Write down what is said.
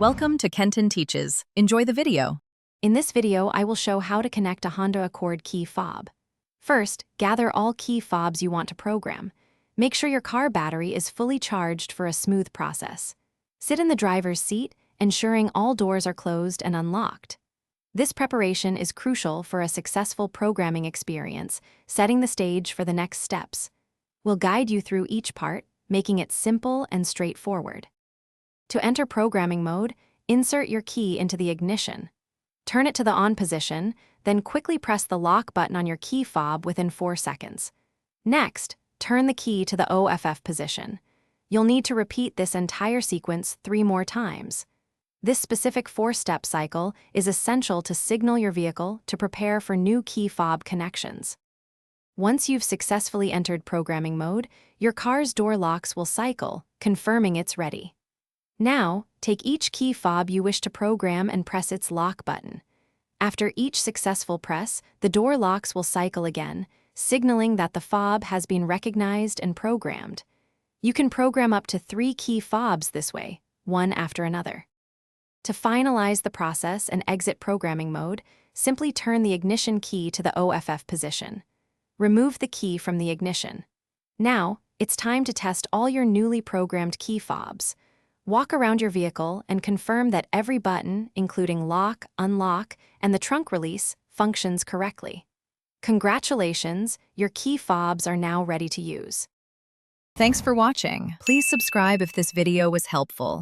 Welcome to Kenton Teaches. Enjoy the video. In this video, I will show how to connect a Honda Accord key fob. First, gather all key fobs you want to program. Make sure your car battery is fully charged for a smooth process. Sit in the driver's seat, ensuring all doors are closed and unlocked. This preparation is crucial for a successful programming experience, setting the stage for the next steps. We'll guide you through each part, making it simple and straightforward. To enter programming mode, insert your key into the ignition. Turn it to the on position, then quickly press the lock button on your key fob within 4 seconds. Next, turn the key to the OFF position. You'll need to repeat this entire sequence 3 more times. This specific 4-step cycle is essential to signal your vehicle to prepare for new key fob connections. Once you've successfully entered programming mode, your car's door locks will cycle, confirming it's ready. Now, take each key fob you wish to program and press its lock button. After each successful press, the door locks will cycle again, signaling that the fob has been recognized and programmed. You can program up to 3 key fobs this way, one after another. To finalize the process and exit programming mode, simply turn the ignition key to the OFF position. Remove the key from the ignition. Now, it's time to test all your newly programmed key fobs. Walk around your vehicle and confirm that every button, including lock, unlock, and the trunk release, functions correctly. Congratulations, your key fobs are now ready to use. Thanks for watching. Please subscribe if this video was helpful.